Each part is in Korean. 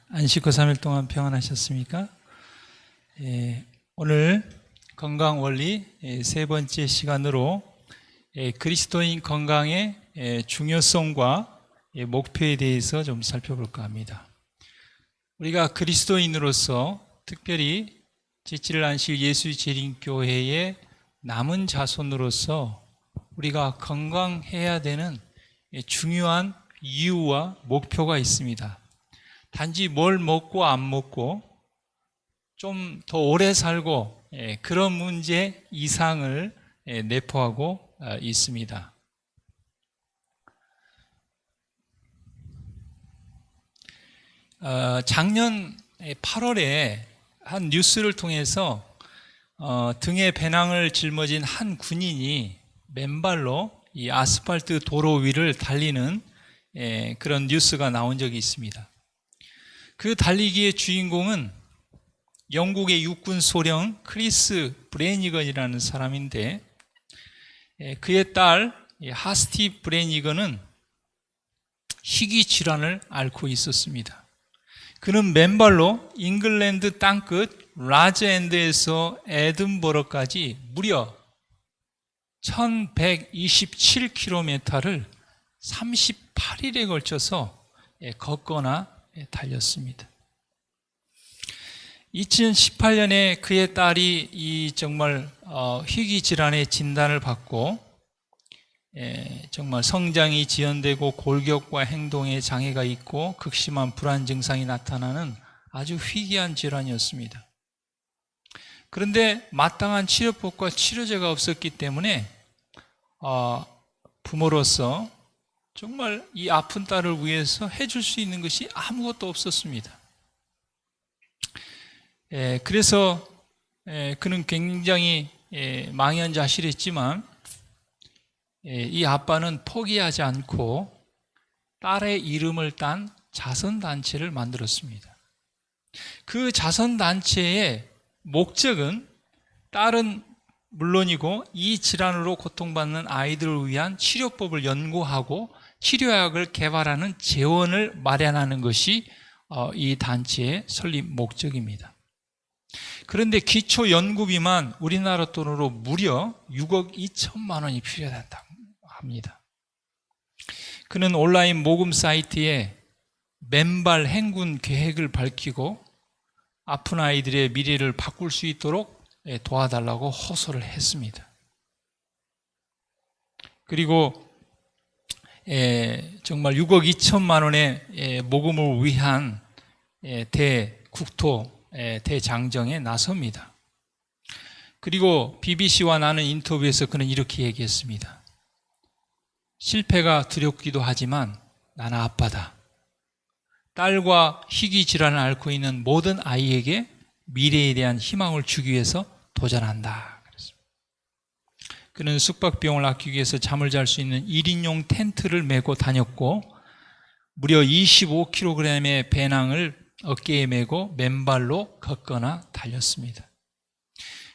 안식구 3일 동안 평안하셨습니까? 오늘 건강원리 세 번째 시간으로 그리스도인 건강의 중요성과 목표에 대해서 좀 살펴볼까 합니다. 우리가 그리스도인으로서 특별히 제7일 안식 예수재림교회의 남은 자손으로서 우리가 건강해야 되는 중요한 이유와 목표가 있습니다. 단지 뭘 먹고 안 먹고 좀 더 오래 살고 그런 문제 이상을 내포하고 있습니다. 작년 8월에 한 뉴스를 통해서 등에 배낭을 짊어진 한 군인이 맨발로 이 아스팔트 도로 위를 달리는 그런 뉴스가 나온 적이 있습니다. 그 달리기의 주인공은 영국의 육군 소령 크리스 브레니건이라는 사람인데, 그의 딸 하스티 브레니건은 희귀 질환을 앓고 있었습니다. 그는 맨발로 잉글랜드 땅끝 라즈엔드에서 에든버러까지 무려 1127km를 38일에 걸쳐서 걷거나 달렸습니다. 2018년에 그의 딸이 이 정말 희귀 질환의 진단을 받고 정말 성장이 지연되고 골격과 행동에 장애가 있고 극심한 불안 증상이 나타나는 아주 희귀한 질환이었습니다. 그런데 마땅한 치료법과 치료제가 없었기 때문에 부모로서 정말 이 아픈 딸을 위해서 해줄 수 있는 것이 아무것도 없었습니다. 그래서 그는 굉장히 망연자실했지만 이 아빠는 포기하지 않고 딸의 이름을 딴 자선단체를 만들었습니다. 그 자선단체의 목적은 딸은 물론이고 이 질환으로 고통받는 아이들을 위한 치료법을 연구하고 치료약을 개발하는 재원을 마련하는 것이 이 단체의 설립 목적입니다. 그런데 기초 연구비만 우리나라 돈으로 무려 6억 2천만 원이 필요하다고 합니다. 그는 온라인 모금 사이트에 맨발 행군 계획을 밝히고 아픈 아이들의 미래를 바꿀 수 있도록 도와달라고 호소를 했습니다. 그리고 정말 6억 2천만 원의 모금을 위한 국토 대장정에 나섭니다. 그리고 BBC와 나눈 인터뷰에서 그는 이렇게 얘기했습니다. 실패가 두렵기도 하지만 나는 아빠다. 딸과 희귀 질환을 앓고 있는 모든 아이에게 미래에 대한 희망을 주기 위해서 도전한다. 그는 숙박비용을 아끼기 위해서 잠을 잘 수 있는 1인용 텐트를 메고 다녔고 무려 25kg의 배낭을 어깨에 메고 맨발로 걷거나 달렸습니다.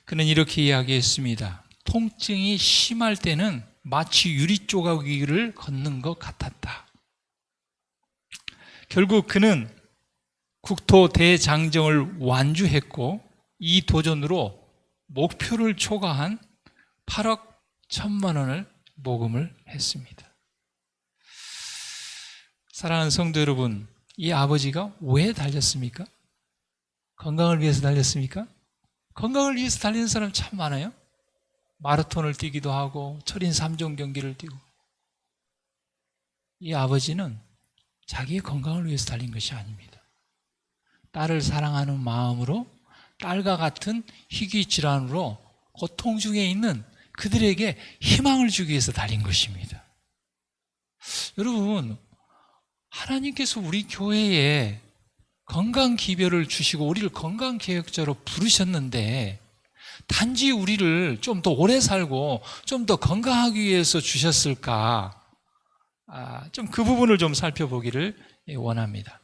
그는 이렇게 이야기했습니다. 통증이 심할 때는 마치 유리 조각 위를 걷는 것 같았다. 결국 그는 국토 대장정을 완주했고 이 도전으로 목표를 초과한 8억 1천만 원을 모금을 했습니다. 사랑하는 성도 여러분, 이 아버지가 왜 달렸습니까? 건강을 위해서 달렸습니까? 건강을 위해서 달리는 사람 참 많아요. 마라톤을 뛰기도 하고 철인 3종 경기를 뛰고. 이 아버지는 자기의 건강을 위해서 달린 것이 아닙니다. 딸을 사랑하는 마음으로 딸과 같은 희귀 질환으로 고통 중에 있는 그들에게 희망을 주기 위해서 달린 것입니다. 여러분, 하나님께서 우리 교회에 건강 기별을 주시고 우리를 건강 계획자로 부르셨는데 단지 우리를 좀 더 오래 살고 좀 더 건강하기 위해서 주셨을까? 좀 그 부분을 좀 살펴보기를 원합니다.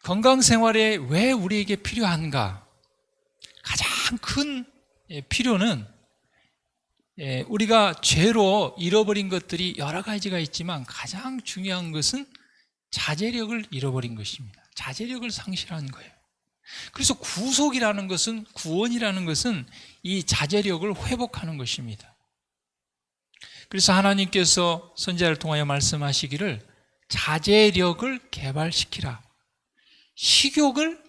건강 생활에 왜 우리에게 필요한가? 가장 큰 필요는 우리가 죄로 잃어버린 것들이 여러 가지가 있지만 가장 중요한 것은 자제력을 잃어버린 것입니다. 자제력을 상실한 거예요. 그래서 구속이라는 것은, 구원이라는 것은 이 자제력을 회복하는 것입니다. 그래서 하나님께서 선지자를 통하여 말씀하시기를 자제력을 개발시키라. 식욕을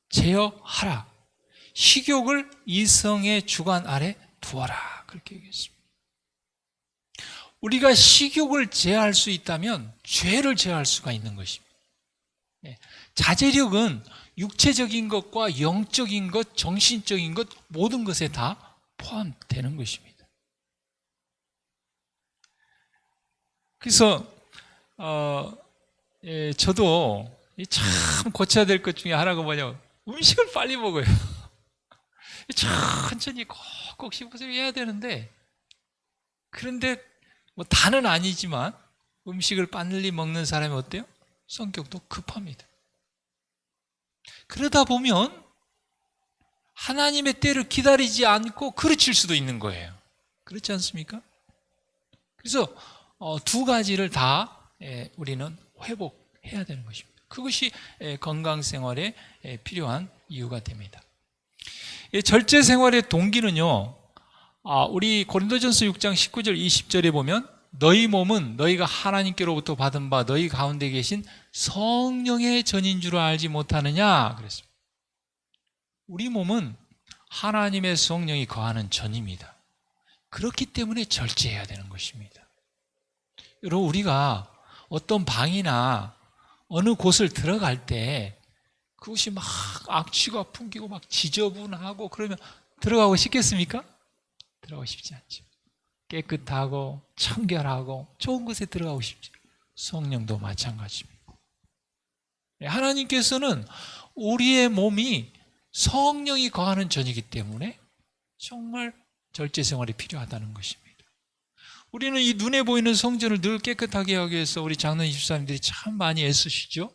제어하라. 식욕을 이성의 주관 아래 두어라. 그렇게 얘기했습니다. 우리가 식욕을 제어할 수 있다면 죄를 제어할 수가 있는 것입니다. 자제력은 육체적인 것과 영적인 것, 정신적인 것, 모든 것에 다 포함되는 것입니다. 그래서 저도 참 고쳐야 될 것 중에 하나가 뭐냐면 음식을 빨리 먹어요. 천천히 꼭꼭 씹어서 해야 되는데, 그런데 뭐 다는 아니지만 음식을 빨리 먹는 사람이 어때요? 성격도 급합니다. 그러다 보면 하나님의 때를 기다리지 않고 그르칠 수도 있는 거예요. 그렇지 않습니까? 그래서 두 가지를 다 우리는 회복해야 되는 것입니다. 그것이 건강 생활에 필요한 이유가 됩니다. 절제 생활의 동기는요, 우리 고린도전서 6장 19절 20절에 보면 너희 몸은 너희가 하나님께로부터 받은 바 너희 가운데 계신 성령의 전인 줄 알지 못하느냐 그랬습니다. 우리 몸은 하나님의 성령이 거하는 전입니다. 그렇기 때문에 절제해야 되는 것입니다. 여러분, 우리가 어떤 방이나 어느 곳을 들어갈 때 그것이 막 악취가 풍기고 막 지저분하고 그러면 들어가고 싶겠습니까? 들어가고 싶지 않죠. 깨끗하고 청결하고 좋은 곳에 들어가고 싶죠. 성령도 마찬가지입니다. 하나님께서는 우리의 몸이 성령이 거하는 전이기 때문에 정말 절제 생활이 필요하다는 것입니다. 우리는 이 눈에 보이는 성전을 늘 깨끗하게 하기 위해서 우리 장로님 집사님들이 참 많이 애쓰시죠.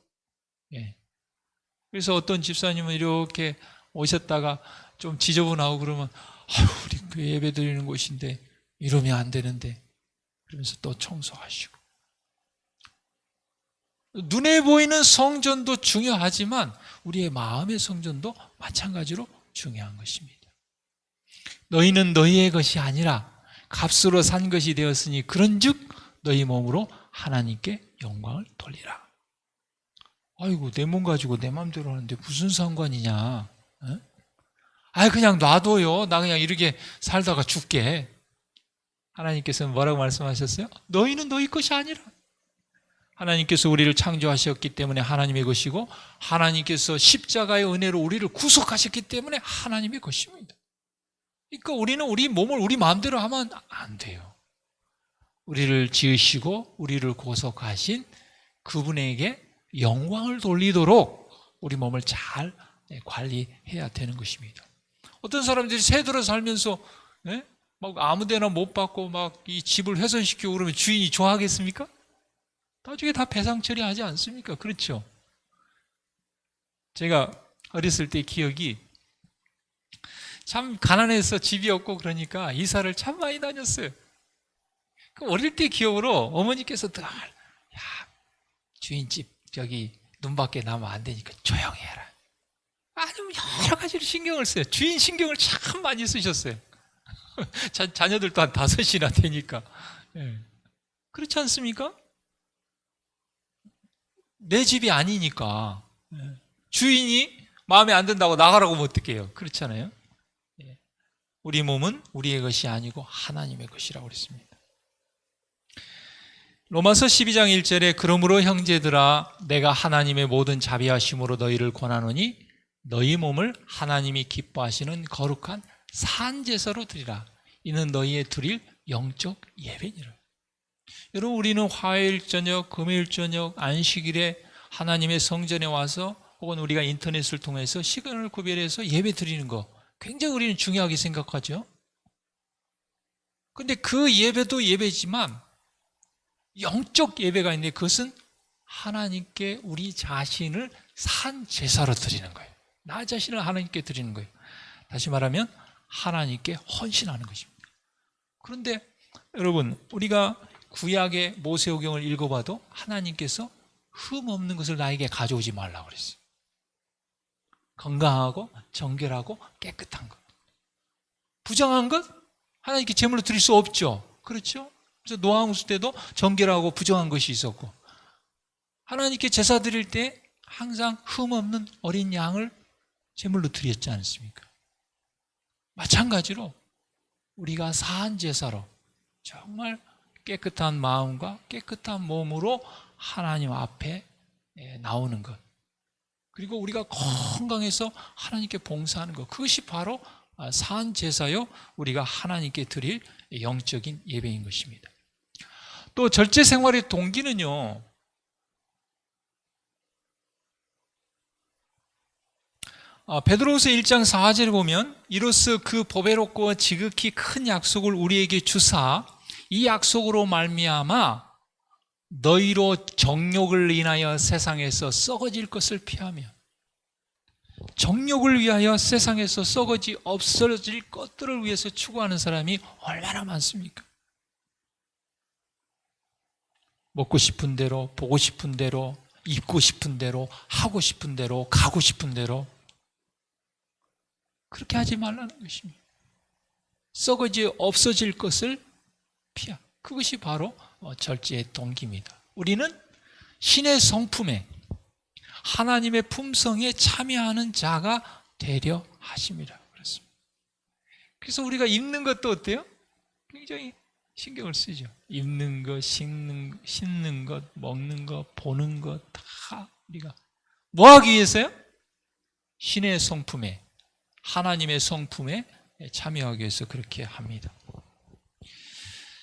그래서 어떤 집사님은 이렇게 오셨다가 좀 지저분하고 그러면 우리 그 예배 드리는 곳인데 이러면 안 되는데 그러면서 또 청소하시고, 눈에 보이는 성전도 중요하지만 우리의 마음의 성전도 마찬가지로 중요한 것입니다. 너희는 너희의 것이 아니라 값으로 산 것이 되었으니 그런즉 너희 몸으로 하나님께 영광을 돌리라. 아이고, 내 몸 가지고 내 마음대로 하는데 무슨 상관이냐? 그냥 놔둬요. 나 그냥 이렇게 살다가 죽게. 하나님께서는 뭐라고 말씀하셨어요? 너희는 너희 것이 아니라. 하나님께서 우리를 창조하셨기 때문에 하나님의 것이고, 하나님께서 십자가의 은혜로 우리를 구속하셨기 때문에 하나님의 것입니다. 그러니까 우리는 우리 몸을 우리 마음대로 하면 안 돼요. 우리를 지으시고 우리를 구속하신 그분에게 영광을 돌리도록 우리 몸을 잘 관리해야 되는 것입니다. 어떤 사람들이 새들어 살면서 막 아무데나 못 받고 막 이 집을 훼손시키고 그러면 주인이 좋아하겠습니까? 나중에 다 배상 처리하지 않습니까? 그렇죠? 제가 어렸을 때 기억이, 참 가난해서 집이 없고 그러니까 이사를 참 많이 다녔어요. 어릴 때 기억으로 어머니께서 늘 주인집 저기 눈 밖에 나면 안 되니까 조용히 해라. 아주 여러 가지로 신경을 써요. 주인 신경을 참 많이 쓰셨어요. 자녀들도 한 5이나 되니까. 그렇지 않습니까? 내 집이 아니니까. 주인이 마음에 안 든다고 나가라고 하면 어떡해요? 그렇잖아요. 우리 몸은 우리의 것이 아니고 하나님의 것이라고 그랬습니다. 로마서 12장 1절에 그러므로 형제들아 내가 하나님의 모든 자비하심으로 너희를 권하노니 너희 몸을 하나님이 기뻐하시는 거룩한 산제사로 드리라. 이는 너희의 드릴 영적 예배니라. 여러분, 우리는 화요일 저녁, 금요일 저녁, 안식일에 하나님의 성전에 와서 혹은 우리가 인터넷을 통해서 시간을 구별해서 예배 드리는 거 굉장히 우리는 중요하게 생각하죠. 그런데 그 예배도 예배지만 영적 예배가 있는데 그것은 하나님께 우리 자신을 산 제사로 드리는 거예요. 나 자신을 하나님께 드리는 거예요. 다시 말하면 하나님께 헌신하는 것입니다. 그런데 여러분, 우리가 구약의 모세오경을 읽어봐도 하나님께서 흠 없는 것을 나에게 가져오지 말라고 그랬어요. 건강하고 정결하고 깨끗한 것. 부정한 것 하나님께 제물로 드릴 수 없죠. 그렇죠? 그래서 노아홍수 때도 정결하고 부정한 것이 있었고, 하나님께 제사 드릴 때 항상 흠 없는 어린 양을 제물로 드렸지 않습니까? 마찬가지로 우리가 사한 제사로 정말 깨끗한 마음과 깨끗한 몸으로 하나님 앞에 나오는 것, 그리고 우리가 건강해서 하나님께 봉사하는 것, 그것이 바로 사한 제사요 우리가 하나님께 드릴 영적인 예배인 것입니다. 또 절제 생활의 동기는요, 베드로후서 1장 4절에 보면 이로써 그 보배롭고 지극히 큰 약속을 우리에게 주사 이 약속으로 말미암아 너희로 정욕을 인하여 세상에서 썩어질 것을 피하며, 정욕을 위하여 세상에서 썩어지 없어질 것들을 위해서 추구하는 사람이 얼마나 많습니까? 먹고 싶은 대로, 보고 싶은 대로, 입고 싶은 대로, 하고 싶은 대로, 가고 싶은 대로, 그렇게 하지 말라는 것입니다. 썩어지 없어질 것을 피하. 그것이 바로 절제의 동기입니다. 우리는 신의 성품에, 하나님의 품성에 참여하는 자가 되려 하심이라 그랬습니다. 그래서 우리가 입는 것도 어때요? 굉장히 신경을 쓰죠. 입는 것, 씻는 것, 먹는 것, 보는 것 다 우리가 뭐 하기 위해서요? 신의 성품에, 하나님의 성품에 참여하기 위해서 그렇게 합니다.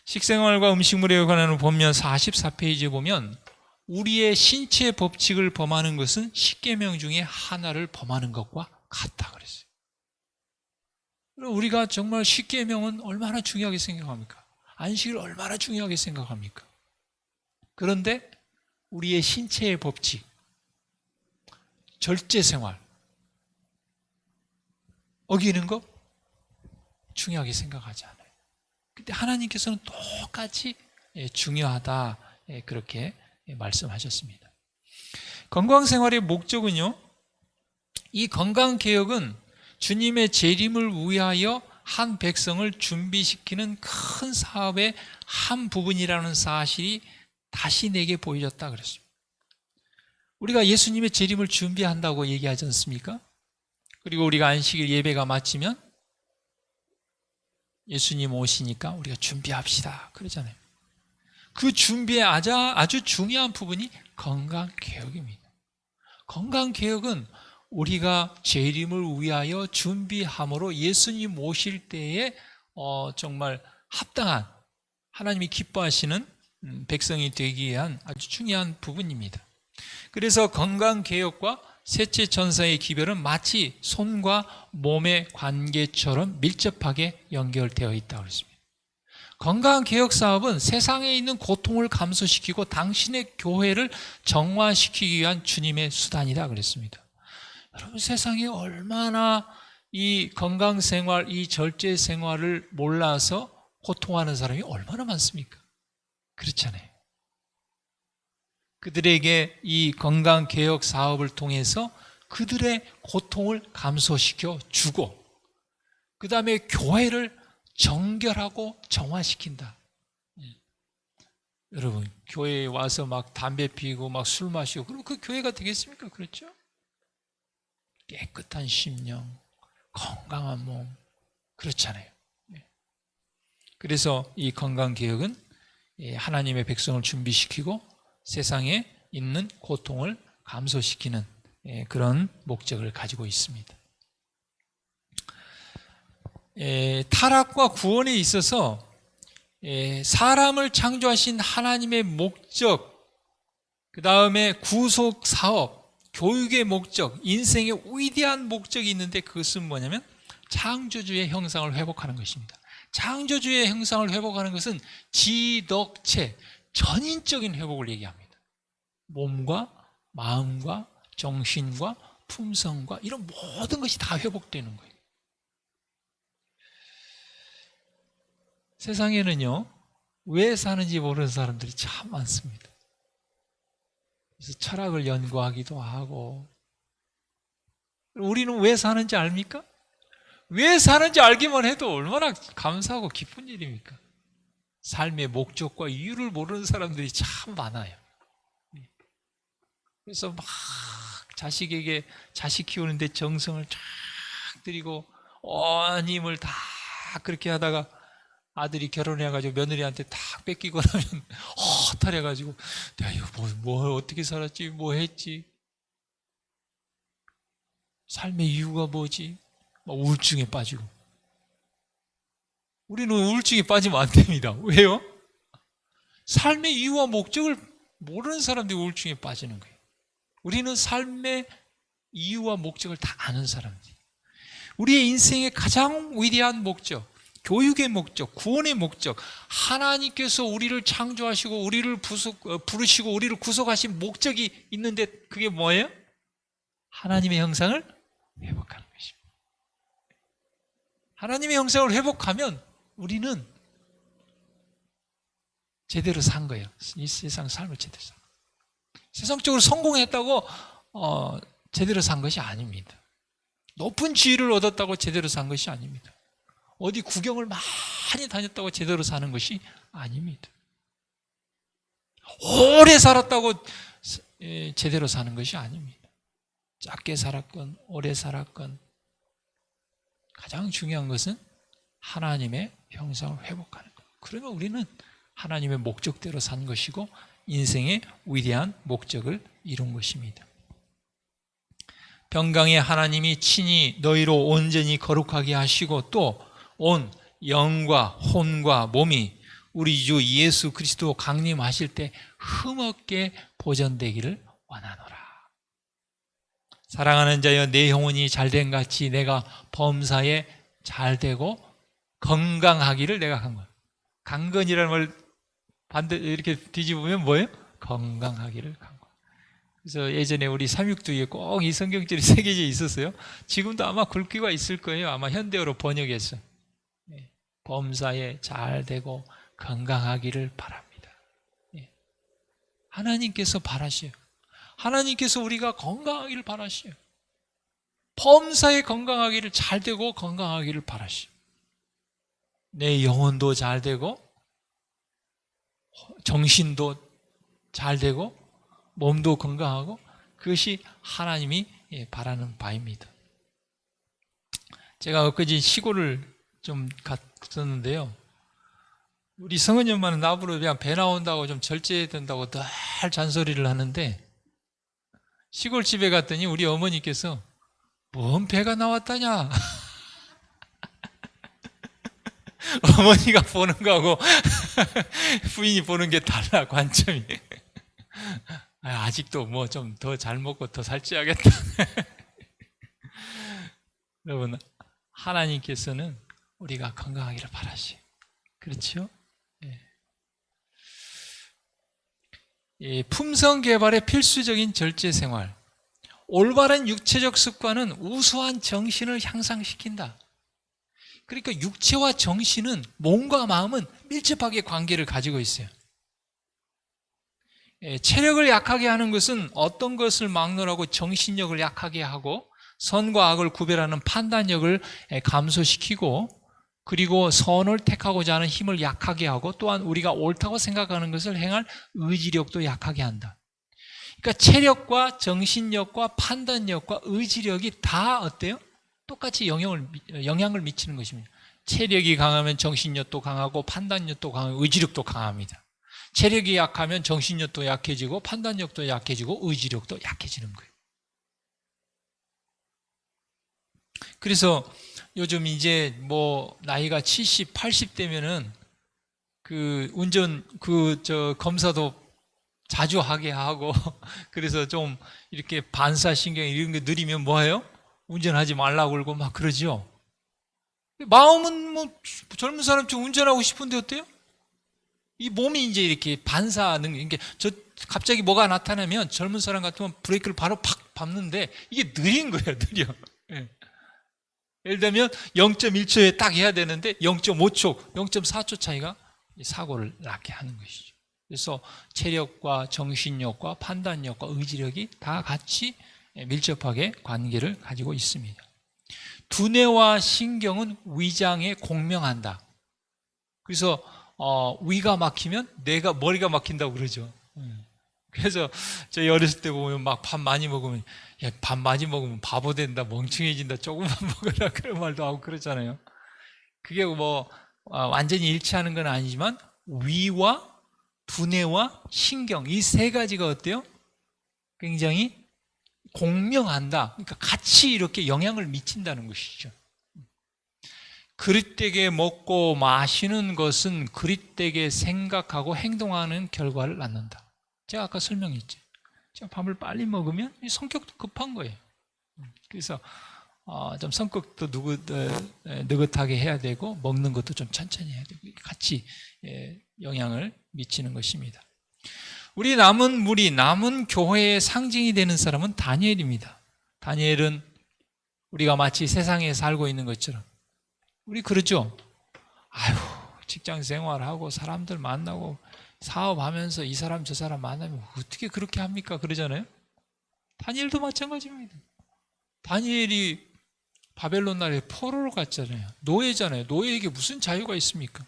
식생활과 음식물에 관한 본면 44페이지에 보면 우리의 신체 법칙을 범하는 것은 십계명 중에 하나를 범하는 것과 같다 그랬어요. 우리가 정말 십계명은 얼마나 중요하게 생각합니까? 안식을 얼마나 중요하게 생각합니까? 그런데 우리의 신체의 법칙, 절제 생활, 어기는 거 중요하게 생각하지 않아요. 근데 하나님께서는 똑같이 중요하다, 그렇게 말씀하셨습니다. 건강생활의 목적은요, 이 건강개혁은 주님의 재림을 위하여 한 백성을 준비시키는 큰 사업의 한 부분이라는 사실이 다시 내게 보여졌다 그랬습니다. 우리가 예수님의 재림을 준비한다고 얘기하지 않습니까? 그리고 우리가 안식일 예배가 마치면 예수님 오시니까 우리가 준비합시다 그러잖아요. 그 준비의 아주 중요한 부분이 건강개혁입니다. 건강개혁은 우리가 재림을 위하여 준비함으로 예수님 오실 때에 정말 합당한, 하나님이 기뻐하시는 백성이 되기 위한 아주 중요한 부분입니다. 그래서 건강개혁과 셋째 천사의 기별은 마치 손과 몸의 관계처럼 밀접하게 연결되어 있다고 했습니다. 건강개혁 사업은 세상에 있는 고통을 감소시키고 당신의 교회를 정화시키기 위한 주님의 수단이다 그랬습니다. 여러분, 세상에 얼마나 이 건강생활, 이 절제생활을 몰라서 고통하는 사람이 얼마나 많습니까? 그렇잖아요. 그들에게 이 건강개혁 사업을 통해서 그들의 고통을 감소시켜 주고, 그 다음에 교회를 정결하고 정화시킨다. 여러분, 교회에 와서 막 담배 피우고 막 술 마시고 그럼 그 교회가 되겠습니까? 그렇죠? 깨끗한 심령, 건강한 몸, 그렇잖아요. 그래서 이 건강개혁은 하나님의 백성을 준비시키고 세상에 있는 고통을 감소시키는 그런 목적을 가지고 있습니다. 타락과 구원에 있어서 사람을 창조하신 하나님의 목적, 그 다음에 구속 사업, 교육의 목적, 인생의 위대한 목적이 있는데 그것은 뭐냐면 창조주의 형상을 회복하는 것입니다. 창조주의 형상을 회복하는 것은 지덕체, 전인적인 회복을 얘기합니다. 몸과 마음과 정신과 품성과 이런 모든 것이 다 회복되는 거예요. 세상에는요, 왜 사는지 모르는 사람들이 참 많습니다. 그래서 철학을 연구하기도 하고. 우리는 왜 사는지 압니까? 왜 사는지 알기만 해도 얼마나 감사하고 기쁜 일입니까? 삶의 목적과 이유를 모르는 사람들이 참 많아요. 그래서 막 자식에게 자식 키우는데 정성을 쫙 들이고 온 힘을 다 그렇게 하다가 아들이 결혼해가지고 며느리한테 탁 뺏기고 나면 허탈해가지고 내가 이거 뭐 어떻게 살았지, 뭐 했지, 삶의 이유가 뭐지, 막 우울증에 빠지고. 우리는 우울증에 빠지면 안 됩니다. 왜요? 삶의 이유와 목적을 모르는 사람들이 우울증에 빠지는 거예요. 우리는 삶의 이유와 목적을 다 아는 사람들이에요. 우리의 인생의 가장 위대한 목적, 교육의 목적, 구원의 목적, 하나님께서 우리를 창조하시고 우리를 부르시고 우리를 구속하신 목적이 있는데 그게 뭐예요? 하나님의 형상을 회복하는 것입니다. 하나님의 형상을 회복하면 우리는 제대로 산 거예요. 이 세상 삶을 제대로 산 거예요. 세상적으로 성공했다고 제대로 산 것이 아닙니다. 높은 지위를 얻었다고 제대로 산 것이 아닙니다. 어디 구경을 많이 다녔다고 제대로 사는 것이 아닙니다. 오래 살았다고 제대로 사는 것이 아닙니다. 짧게 살았건 오래 살았건 가장 중요한 것은 하나님의 형상을 회복하는 것. 그러면 우리는 하나님의 목적대로 산 것이고 인생의 위대한 목적을 이룬 것입니다. 평강의 하나님이 친히 너희로 온전히 거룩하게 하시고 또 온 영과 혼과 몸이 우리 주 예수 그리스도 강림하실 때 흠없게 보존되기를 원하노라. 사랑하는 자여, 내 영혼이 잘된 같이 내가 범사에 잘되고 건강하기를 내가 한 거야. 강건이라는 말 반대 이렇게 뒤집으면 뭐예요? 건강하기를 한 거야. 그래서 예전에 우리 삼육두에 꼭 이 성경절이 새겨져 있었어요. 지금도 아마 글귀가 있을 거예요. 아마 현대어로 번역해서 범사에 잘되고 건강하기를 바랍니다. 하나님께서 바라셔요. 하나님께서 우리가 건강하기를 바라셔요. 범사에 건강하기를, 잘되고 건강하기를 바라셔요. 내 영혼도 잘되고 정신도 잘되고 몸도 건강하고 그것이 하나님이 바라는 바입니다. 제가 엊그제 시골을 좀 갔었는데요. 우리 성은이 엄마는 나보러 그냥 배 나온다고 좀 절제해야 된다고 늘 잔소리를 하는데 시골집에 갔더니 우리 어머니께서 뭔 배가 나왔다냐. 어머니가 보는 거하고 부인이 보는 게 달라, 관점이. 아직도 뭐 좀 더 잘 먹고 더 살찌야겠다. 여러분, 하나님께서는 우리가 건강하기를 바라시요. 그렇죠? 품성 개발의 필수적인 절제 생활. 올바른 육체적 습관은 우수한 정신을 향상시킨다. 그러니까 육체와 정신은, 몸과 마음은 밀접하게 관계를 가지고 있어요. 체력을 약하게 하는 것은 어떤 것을 막론하고 정신력을 약하게 하고 선과 악을 구별하는 판단력을 감소시키고 그리고 선을 택하고자 하는 힘을 약하게 하고 또한 우리가 옳다고 생각하는 것을 행할 의지력도 약하게 한다. 그러니까 체력과 정신력과 판단력과 의지력이 다 어때요? 똑같이 영향을 미치는 것입니다. 체력이 강하면 정신력도 강하고 판단력도 강하고 의지력도 강합니다. 체력이 약하면 정신력도 약해지고 판단력도 약해지고 의지력도 약해지는 거예요. 그래서 요즘 이제 뭐 나이가 70, 80 되면은 검사도 자주 하게 하고 그래서 좀 이렇게 반사신경 이런 게 느리면 뭐예요? 운전하지 말라고 그러고 막 그러죠. 마음은 뭐 젊은 사람처럼 운전하고 싶은데 어때요? 이 몸이 이제 이렇게 이게 갑자기 뭐가 나타나면 젊은 사람 같으면 브레이크를 바로 팍 밟는데 이게 느린 거예요, 느려. 예를 들면 0.1초에 딱 해야 되는데 0.5초, 0.4초 차이가 사고를 낳게 하는 것이죠. 그래서 체력과 정신력과 판단력과 의지력이 다 같이 밀접하게 관계를 가지고 있습니다. 두뇌와 신경은 위장에 공명한다. 그래서 위가 막히면 머리가 막힌다고 그러죠. 그래서 저희 어렸을 때 보면 막 밥 많이 먹으면, 야, 밥 많이 먹으면 바보 된다, 멍청해진다, 조금만 먹으라 그런 말도 하고 그러잖아요. 그게 뭐 완전히 일치하는 건 아니지만 위와 두뇌와 신경 이 세 가지가 어때요? 굉장히 공명한다. 그러니까 같이 이렇게 영향을 미친다는 것이죠. 그릇되게 먹고 마시는 것은 그릇되게 생각하고 행동하는 결과를 낳는다. 제가 아까 설명했죠. 제가 밥을 빨리 먹으면 성격도 급한 거예요. 그래서 좀 성격도 느긋하게 해야 되고 먹는 것도 좀 천천히 해야 되고 같이 영향을 미치는 것입니다. 우리 남은 무리, 남은 교회의 상징이 되는 사람은 다니엘입니다. 다니엘은 우리가 마치 세상에 살고 있는 것처럼 우리 그러죠? 아유, 직장 생활하고 사람들 만나고 사업하면서 이 사람 저 사람 만나면 어떻게 그렇게 합니까? 그러잖아요. 다니엘도 마찬가지입니다. 다니엘이 바벨론 나라에 포로로 갔잖아요. 노예잖아요. 노예에게 무슨 자유가 있습니까?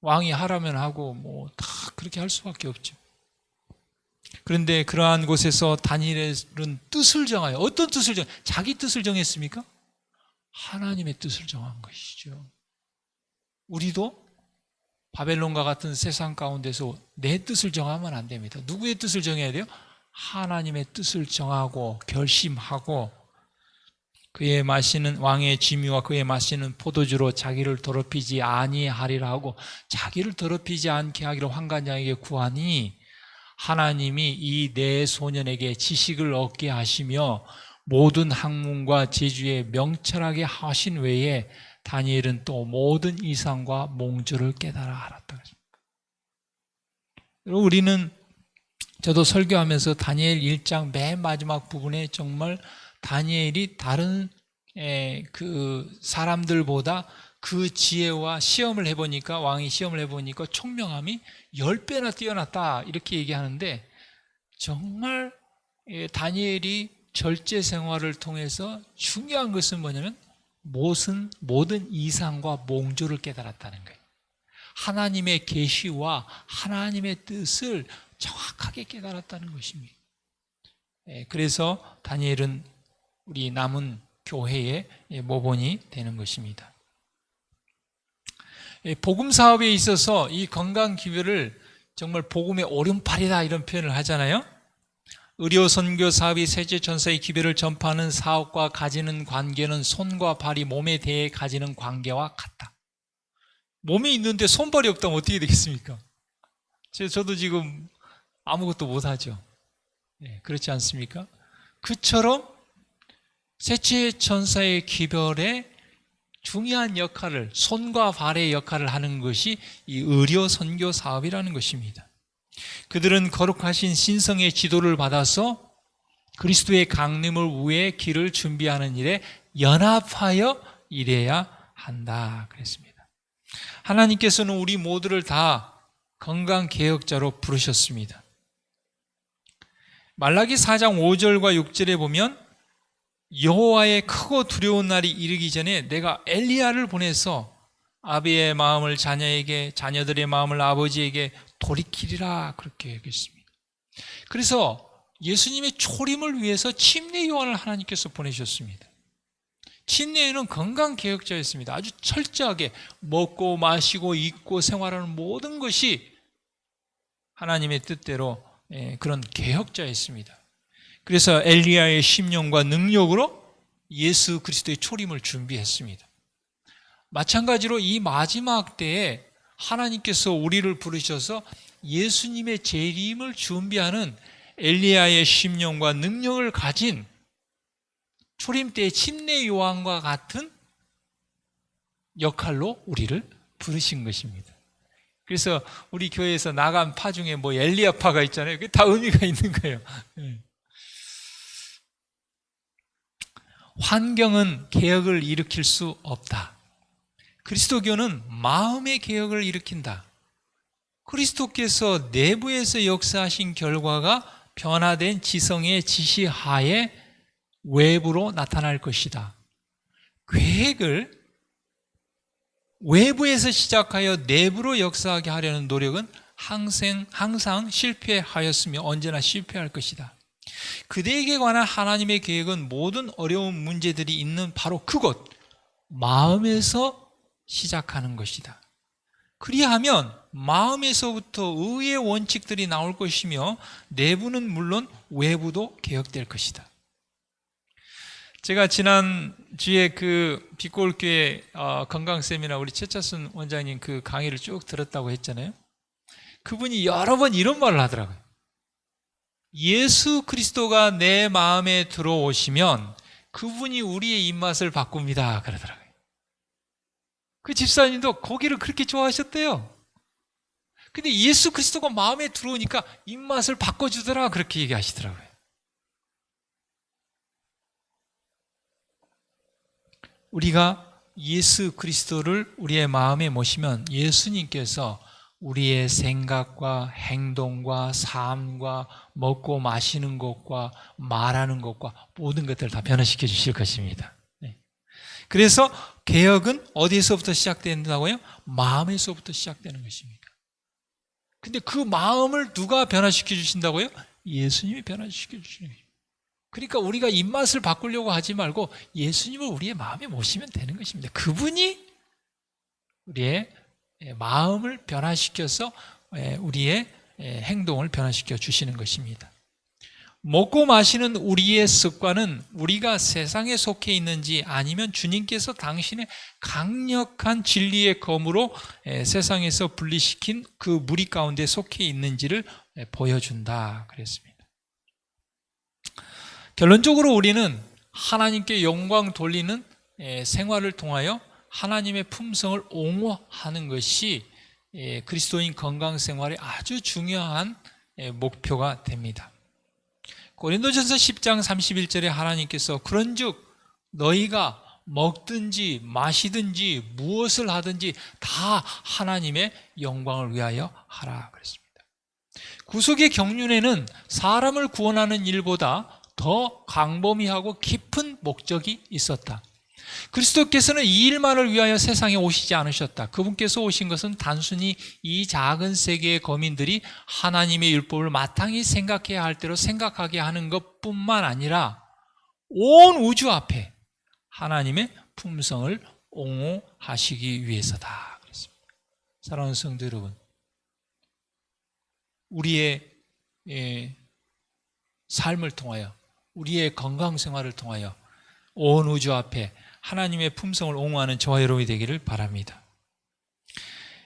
왕이 하라면 하고 뭐 다 그렇게 할 수밖에 없죠. 그런데 그러한 곳에서 다니엘은 뜻을 정하여, 어떤 뜻을 자기 뜻을 정했습니까? 하나님의 뜻을 정한 것이죠. 우리도 바벨론과 같은 세상 가운데서 내 뜻을 정하면 안 됩니다. 누구의 뜻을 정해야 돼요? 하나님의 뜻을 정하고 결심하고 그의 마시는 왕의 지미와 그의 마시는 포도주로 자기를 더럽히지 아니하리라 하고 자기를 더럽히지 않게 하기를 환관장에게 구하니 하나님이 이 네 소년에게 지식을 얻게 하시며 모든 학문과 재주에 명철하게 하신 외에 다니엘은 또 모든 이상과 몽조를 깨달아 알았다. 우리는 저도 설교하면서 다니엘 1장 맨 마지막 부분에 정말 다니엘이 다른 그 사람들보다 그 지혜와 시험을 해보니까 왕이 시험을 해보니까 총명함이 10배나 뛰어났다 이렇게 얘기하는데 정말 다니엘이 절제 생활을 통해서 중요한 것은 뭐냐면 모든 이상과 몽조를 깨달았다는 거예요. 하나님의 계시와 하나님의 뜻을 정확하게 깨달았다는 것입니다. 그래서 다니엘은 우리 남은 교회의 모본이 되는 것입니다. 복음 사업에 있어서 이 건강 기별을 정말 복음의 오른팔이다 이런 표현을 하잖아요. 의료 선교 사업이 세계 전사의 기별을 전파하는 사업과 가지는 관계는 손과 발이 몸에 대해 가지는 관계와 같다. 몸에 있는데 손발이 없다면 어떻게 되겠습니까? 저도 지금 아무것도 못하죠. 그렇지 않습니까? 그처럼 세계 전사의 기별에 중요한 역할을, 손과 발의 역할을 하는 것이 이 의료 선교 사업이라는 것입니다. 그들은 거룩하신 신성의 지도를 받아서 그리스도의 강림을 위해 길을 준비하는 일에 연합하여 일해야 한다 그랬습니다. 하나님께서는 우리 모두를 다 건강개혁자로 부르셨습니다. 말라기 4장 5절과 6절에 보면 여호와의 크고 두려운 날이 이르기 전에 내가 엘리야를 보내서 아비의 마음을 자녀에게 자녀들의 마음을 아버지에게 돌이키리라 그렇게 얘기했습니다. 그래서 예수님의 초림을 위해서 침례 요한을 하나님께서 보내셨습니다. 침례는 건강개혁자였습니다. 아주 철저하게 먹고 마시고 입고 생활하는 모든 것이 하나님의 뜻대로 그런 개혁자였습니다. 그래서 엘리야의 심령과 능력으로 예수 그리스도의 초림을 준비했습니다. 마찬가지로 이 마지막 때에 하나님께서 우리를 부르셔서 예수님의 재림을 준비하는 엘리야의 심령과 능력을 가진 초림 때의 침례 요한과 같은 역할로 우리를 부르신 것입니다. 그래서 우리 교회에서 나간 파 중에 뭐 엘리야파가 있잖아요. 그게 다 의미가 있는 거예요. 환경은 개혁을 일으킬 수 없다. 그리스도교는 마음의 개혁을 일으킨다. 그리스도께서 내부에서 역사하신 결과가 변화된 지성의 지시하에 외부로 나타날 것이다. 계획을 외부에서 시작하여 내부로 역사하게 하려는 노력은 항상 실패하였으며 언제나 실패할 것이다. 그대에게 관한 하나님의 계획은 모든 어려운 문제들이 있는 바로 그곳, 마음에서 시작하는 것이다. 그리하면 마음에서부터 의의 원칙들이 나올 것이며 내부는 물론 외부도 개혁될 것이다. 제가 지난주에 그 빛골교회 건강 세미나 우리 최차순 원장님 그 강의를 쭉 들었다고 했잖아요. 그분이 여러 번 이런 말을 하더라고요. 예수 그리스도가 내 마음에 들어오시면 그분이 우리의 입맛을 바꿉니다. 그러더라고요. 그 집사님도 고기를 그렇게 좋아하셨대요. 근데 예수 그리스도가 마음에 들어오니까 입맛을 바꿔주더라. 그렇게 얘기하시더라고요. 우리가 예수 그리스도를 우리의 마음에 모시면 예수님께서 우리의 생각과 행동과 삶과 먹고 마시는 것과 말하는 것과 모든 것들을 다 변화시켜 주실 것입니다. 그래서 개혁은 어디서부터 시작된다고요? 마음에서부터 시작되는 것입니다. 근데 그 마음을 누가 변화시켜 주신다고요? 예수님이 변화시켜 주시는 거예요. 그러니까 우리가 입맛을 바꾸려고 하지 말고 예수님을 우리의 마음에 모시면 되는 것입니다. 그분이 우리의 마음을 변화시켜서 우리의 행동을 변화시켜 주시는 것입니다. 먹고 마시는 우리의 습관은 우리가 세상에 속해 있는지 아니면 주님께서 당신의 강력한 진리의 검으로 세상에서 분리시킨 그 무리 가운데 속해 있는지를 보여준다 그랬습니다. 결론적으로 우리는 하나님께 영광 돌리는 생활을 통하여 하나님의 품성을 옹호하는 것이 그리스도인 건강 생활의 아주 중요한 목표가 됩니다. 고린도전서 10장 31절에 하나님께서 그런즉 너희가 먹든지 마시든지 무엇을 하든지 다 하나님의 영광을 위하여 하라 그랬습니다. 구속의 경륜에는 사람을 구원하는 일보다 더 광범위하고 깊은 목적이 있었다. 그리스도께서는 이 일만을 위하여 세상에 오시지 않으셨다. 그분께서 오신 것은 단순히 이 작은 세계의 거민들이 하나님의 율법을 마땅히 생각해야 할 대로 생각하게 하는 것뿐만 아니라 온 우주 앞에 하나님의 품성을 옹호하시기 위해서다. 그렇습니다. 사랑하는 성도 여러분, 우리의 삶을 통하여 우리의 건강 생활을 통하여 온 우주 앞에 하나님의 품성을 옹호하는 저와 여러분이 되기를 바랍니다.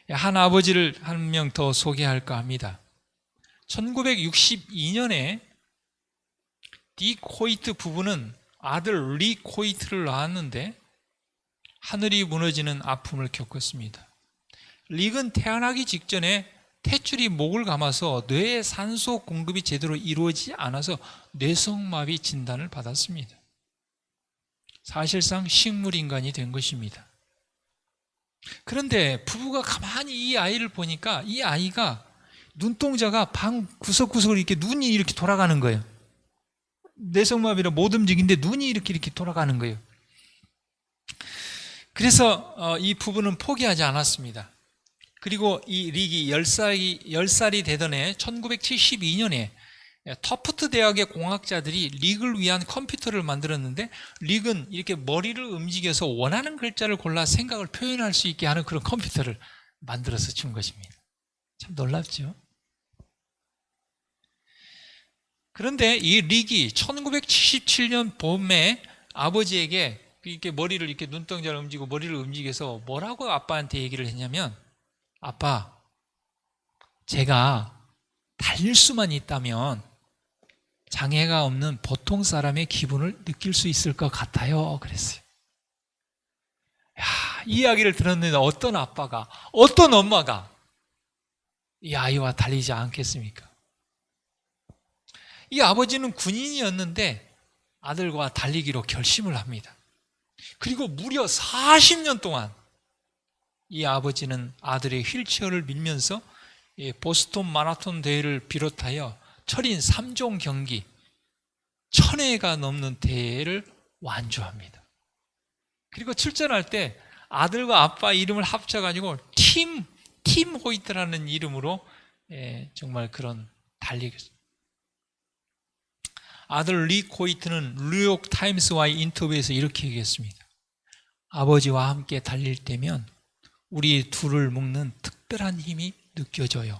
한 아버지를 한 명 더 소개할까 합니다. 1962년에 디 코이트 부부는 아들 리 코이트를 낳았는데 하늘이 무너지는 아픔을 겪었습니다. 릭은 태어나기 직전에 탯줄이 목을 감아서 뇌에 산소 공급이 제대로 이루어지지 않아서 뇌성마비 진단을 받았습니다. 사실상 식물인간이 된 것입니다. 그런데 부부가 가만히 이 아이를 보니까 이 아이가 눈동자가 방 구석구석으로 이렇게 눈이 이렇게 돌아가는 거예요. 뇌성마비라 못 움직이는데 눈이 이렇게 돌아가는 거예요. 그래서 이 부부는 포기하지 않았습니다. 그리고 이 릭이 10살이 되던 해 1972년에 터프트 대학의 공학자들이 릭을 위한 컴퓨터를 만들었는데 릭은 이렇게 머리를 움직여서 원하는 글자를 골라 생각을 표현할 수 있게 하는 그런 컴퓨터를 만들어서 준 것입니다. 참 놀랍죠? 그런데 이 릭이 1977년 봄에 아버지에게 이렇게 머리를 이렇게 눈동자를 움직이고 머리를 움직여서 뭐라고 아빠한테 얘기를 했냐면 아빠, 제가 달릴 수만 있다면 장애가 없는 보통 사람의 기분을 느낄 수 있을 것 같아요. 그랬어요. 이 이야기를 들었는데 어떤 아빠가, 어떤 엄마가 이 아이와 달리지 않겠습니까? 이 아버지는 군인이었는데 아들과 달리기로 결심을 합니다. 그리고 무려 40년 동안 이 아버지는 아들의 휠체어를 밀면서 보스턴 마라톤 대회를 비롯하여 철인 3종 경기 1000회가 넘는 대회를 완주합니다. 그리고 출전할 때 아들과 아빠 이름을 합쳐가지고 팀 호이트라는 이름으로 정말 그런 달리기. 아들 리 호이트는 뉴욕 타임스와의 인터뷰에서 이렇게 얘기했습니다. 아버지와 함께 달릴 때면 우리 둘을 묶는 특별한 힘이 느껴져요.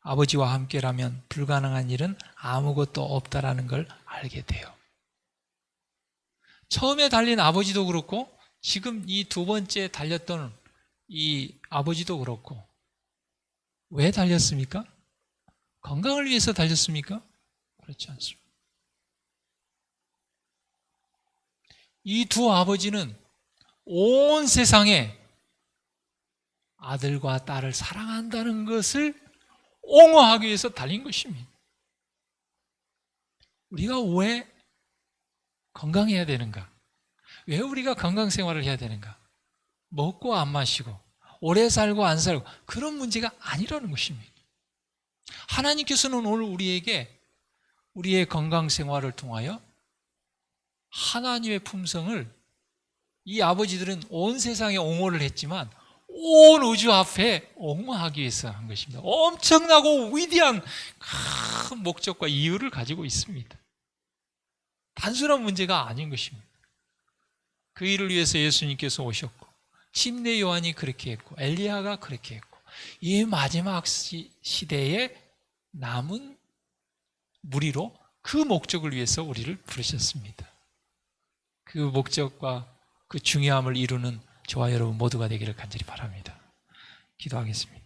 아버지와 함께라면 불가능한 일은 아무것도 없다라는 걸 알게 돼요. 처음에 달린 아버지도 그렇고 지금 이 두 번째 달렸던 이 아버지도 그렇고 왜 달렸습니까? 건강을 위해서 달렸습니까? 그렇지 않습니다. 이 두 아버지는 온 세상에 아들과 딸을 사랑한다는 것을 옹호하기 위해서 달린 것입니다. 우리가 왜 건강해야 되는가? 왜 우리가 건강 생활을 해야 되는가? 먹고 안 마시고 오래 살고 안 살고 그런 문제가 아니라는 것입니다. 하나님께서는 오늘 우리에게 우리의 건강 생활을 통하여 하나님의 품성을 이 아버지들은 온 세상에 옹호를 했지만 온 우주 앞에 옹호하기 위해서 한 것입니다. 엄청나고 위대한 큰 목적과 이유를 가지고 있습니다. 단순한 문제가 아닌 것입니다. 그 일을 위해서 예수님께서 오셨고 침례 요한이 그렇게 했고 엘리야가 그렇게 했고 이 마지막 시대에 남은 무리로 그 목적을 위해서 우리를 부르셨습니다. 그 목적과 그 중요함을 이루는 저와 여러분 모두가 되기를 간절히 바랍니다. 기도하겠습니다.